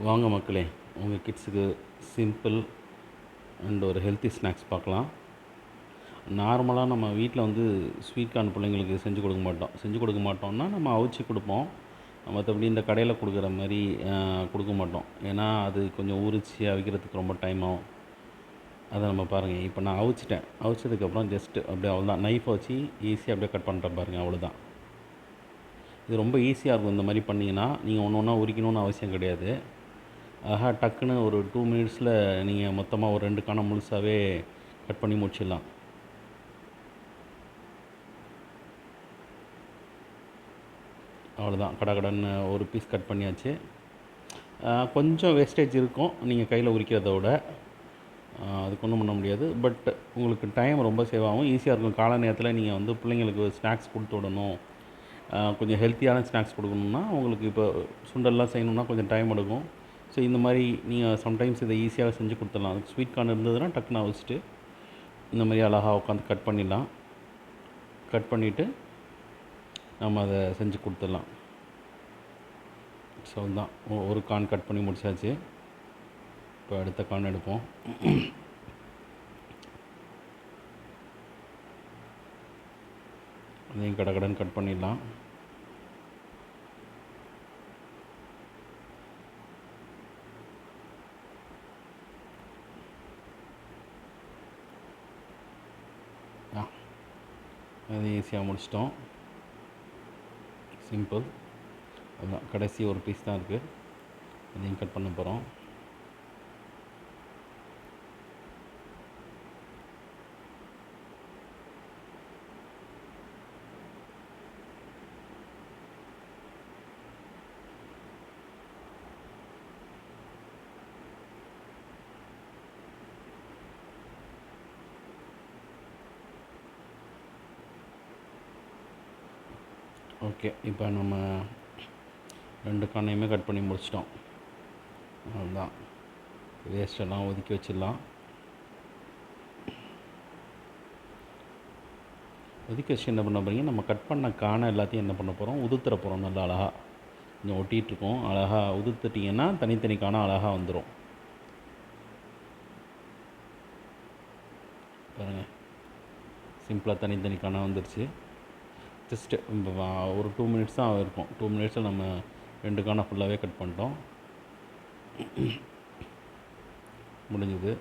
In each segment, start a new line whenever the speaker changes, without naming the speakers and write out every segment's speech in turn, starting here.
வாங்க மக்களே, உங்கள் கிட்ஸுக்கு சிம்பிள் அண்ட் ஒரு ஹெல்த்தி ஸ்நாக்ஸ் பார்க்கலாம். நார்மலாக நம்ம வீட்டில் வந்து ஸ்வீட் கார்ன் பிள்ளைங்களுக்கு செஞ்சு கொடுக்க மாட்டோம்னா நம்ம அவிச்சு கொடுப்போம். மற்றபடி இந்த கடையில் கொடுக்குற மாதிரி கொடுக்க மாட்டோம். ஏன்னா அது கொஞ்சம் உரித்து அவிக்கிறதுக்கு ரொம்ப டைம் ஆகும். அதை நம்ம பாருங்கள், இப்போ நான் அவிச்சதுக்கப்புறம் ஜஸ்ட்டு அப்படியே அவ்வளோதான், நைஃபை வச்சு ஈஸியாக அப்படியே கட் பண்ணுறேன் பாருங்கள், அவ்வளோதான். இது ரொம்ப ஈஸியாக இருக்கும். இந்த மாதிரி பண்ணிங்கன்னா நீங்கள் ஒன்று ஒன்றா உரிக்கணும்னு அவசியம் கிடையாது. டக்குன்னு ஒரு 2 மினிட்ஸில் நீங்கள் மொத்தமாக ஒரு 2 காண முழுசாகவே கட் பண்ணி முடிச்சிடலாம். அவ்வளோதான், கடன்னு ஒரு பீஸ் கட் பண்ணியாச்சு. கொஞ்சம் வேஸ்டேஜ் இருக்கும் நீங்கள் கையில் உரிக்கிறத விட, அதுக்கு ஒன்றும் பண்ண முடியாது. பட் உங்களுக்கு டைம் ரொம்ப சேவ் ஆகும், ஈஸியாக இருக்கும். காலை நேரத்தில் நீங்கள் வந்து பிள்ளைங்களுக்கு ஸ்நாக்ஸ் கொடுத்து விடணும், கொஞ்சம் ஹெல்த்தியான ஸ்நாக்ஸ் கொடுக்கணுன்னா, உங்களுக்கு இப்போ சுண்டல்லாம் செய்யணுன்னா கொஞ்சம் டைம் எடுக்கும். ஸோ இந்த மாதிரி நீங்கள் சம்டைம்ஸ் இதை ஈஸியாக செஞ்சு கொடுத்துடலாம். அதுக்கு ஸ்வீட் கார்ன் இருந்ததுன்னா டக்குன்னு வச்சுட்டு இந்த மாதிரி அழகாக உட்காந்து கட் பண்ணிடலாம். கட் பண்ணிவிட்டு நம்ம அதை செஞ்சு கொடுத்துடலாம். ஸோ தான் ஒரு கார்ன் கட் பண்ணி முடிச்சாச்சு. இப்போ அடுத்த கார்ன் எடுப்போம். அதையும் கடன்னு கட் பண்ணிடலாம். அது ஈஸியாக முடிச்சிட்டோம். சிம்பிள். அதுதான், கடைசி ஒரு பீஸ் தான் இருக்குது, அதையும் கட் பண்ண போகிறோம். ஓகே, இப்போ நம்ம 2 கார்னையுமே கட் பண்ணி முடிச்சிட்டோம். அதுதான், வேஸ்ட்டெல்லாம் ஒதுக்கி வச்சிடலாம். ஒதுக்கி வச்சு என்ன பண்ண போகிறீங்க, நம்ம கட் பண்ண காணை எல்லாத்தையும் என்ன பண்ண போகிறோம், உதுத்துற போகிறோம். நல்லா அழகாக கொஞ்சம் ஒட்டிகிட்ருக்கோம். அழகாக உதுத்துட்டிங்கன்னா தனித்தனி காணை அழகாக வந்துடும். பாருங்கள், சிம்பிளாக தனித்தனி காணை வந்துடுச்சு. ஜஸ்ட்டு ஒரு 2 மினிட்ஸ் தான் இருக்கும். 2 மினிட்ஸில் நம்ம 2 காணை ஃபுல்லாகவே கட் பண்ணிட்டோம். முடிஞ்சுது.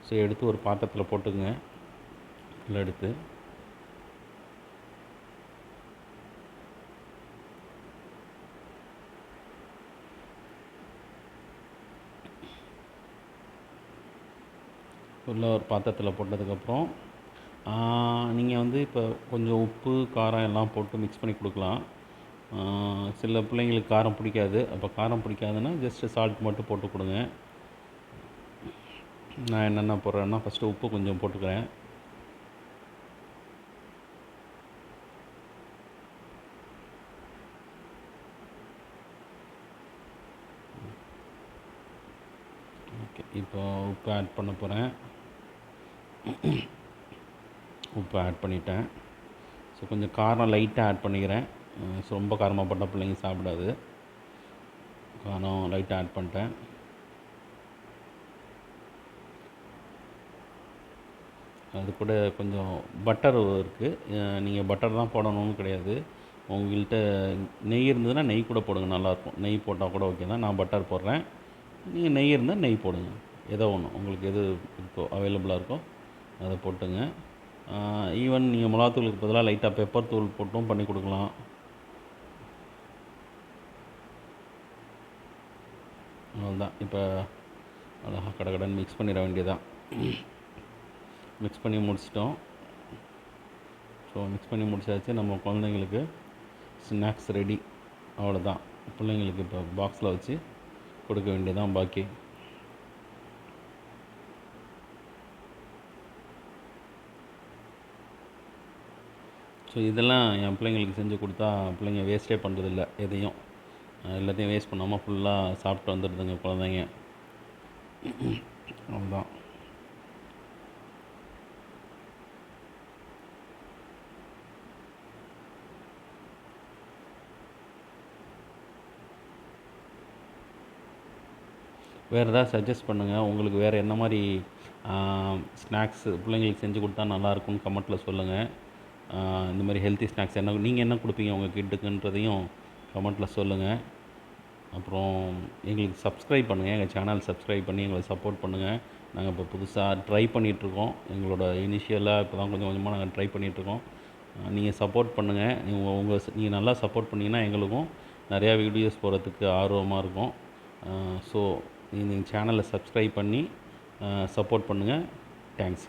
ஸோ எடுத்து ஒரு பாத்திரத்தில் போட்டுங்க. ஃபுல்லாக எடுத்து ஃபுல்லாக ஒரு பாத்திரத்தில் போட்டதுக்கப்புறம் நீங்கள் வந்து இப்போ கொஞ்சம் உப்பு காரம் எல்லாம் போட்டு மிக்ஸ் பண்ணி கொடுக்கலாம். சில பிள்ளைங்களுக்கு காரம் பிடிக்காது. அப்போ காரம் பிடிக்காதுன்னா ஜஸ்ட்டு சால்ட் மட்டும் போட்டு கொடுங்க. நான் என்னென்ன போடுறேன்னா, ஃபஸ்ட்டு உப்பு கொஞ்சம் போட்டுக்கிறேன். ஓகே, இப்போ உப்பு ஆட் பண்ண போகிறேன். உப்பு ஆட் பண்ணிட்டேன். ஸோ கொஞ்சம் காரம் லைட்டாக ஆட் பண்ணிக்கிறேன். ஸோ ரொம்ப காரமாக போட்டால் பிள்ளைங்க சாப்பிடாது. காரம் லைட்டாக ஆட் பண்ணிட்டேன். அது கூட கொஞ்சம் பட்டர் இருக்குது. நீங்கள் பட்டர் தான் போடணும்னு கிடையாது. உங்கள்கிட்ட நெய் இருந்ததுன்னா நெய் கூட போடுங்க, நல்லாயிருக்கும். நெய் போட்டால் கூட ஓகே தான். நான் பட்டர் போடுறேன். நீங்கள் நெய் இருந்தால் நெய் போடுங்க. ஏதோ ஒன்று உங்களுக்கு எது இப்போ அவைலபிளாக இருக்கோ அதை போட்டுங்க. ஈவன் நீங்கள் மிளகாத்தூளுக்கு பதிலாக லைட்டாக பெப்பர் தூள் போட்டும் பண்ணி கொடுக்கலாம். அவ்வளோதான், இப்போ அழகாக கடன்னு மிக்ஸ் பண்ணிட வேண்டியதான். மிக்ஸ் பண்ணி முடிச்சிட்டோம். ஸோ மிக்ஸ் பண்ணி முடிச்சாச்சு. நம்ம குழந்தைங்களுக்கு ஸ்நாக்ஸ் ரெடி. அவ்வளோதான், பிள்ளைங்களுக்கு இப்போ பாக்ஸில் வச்சு கொடுக்க வேண்டியதான் பாக்கி. ஸோ இதெல்லாம் என் பிள்ளைங்களுக்கு செஞ்சு கொடுத்தா பிள்ளைங்க வேஸ்ட்டே பண்ணுறதில்ல. எதையும் எல்லாத்தையும் வேஸ்ட் பண்ணாமல் ஃபுல்லாக சாப்பிட்டு வந்துடுதுங்க குழந்தைங்க. அவ்வளோதான். வேறு ஏதாவது சஜெஸ்ட் பண்ணுங்கள். உங்களுக்கு வேறு என்ன மாதிரி ஸ்நாக்ஸு பிள்ளைங்களுக்கு செஞ்சு கொடுத்தா நல்லாயிருக்கும்னு கமெண்ட்டில் சொல்லுங்கள். இந்த மாதிரி ஹெல்த்தி ஸ்நாக்ஸ் என்ன நீங்கள் என்ன கொடுப்பீங்க உங்கள் கிட்டுக்குன்றதையும் கமெண்ட்டில் சொல்லுங்கள். அப்புறம் எங்களுக்கு சப்ஸ்கிரைப் பண்ணுங்கள். எங்கள் சேனல் சப்ஸ்கிரைப் பண்ணி எங்களை சப்போர்ட் பண்ணுங்கள். நாங்கள் இப்போ புதுசாக ட்ரை பண்ணிகிட்ருக்கோம். எங்களோட இனிஷியலாக இப்போ தான் கொஞ்சம் கொஞ்சமாக நாங்கள் ட்ரை பண்ணிகிட்ருக்கோம். நீங்கள் சப்போர்ட் பண்ணுங்கள். நீங்கள் நல்லா சப்போர்ட் பண்ணிங்கன்னா எங்களுக்கும் நிறையா வீடியோஸ் போடுறதுக்கு ஆர்வமாக இருக்கும். ஸோ நீங்கள் சேனலை சப்ஸ்கிரைப் பண்ணி சப்போர்ட் பண்ணுங்கள். தேங்க்ஸ்.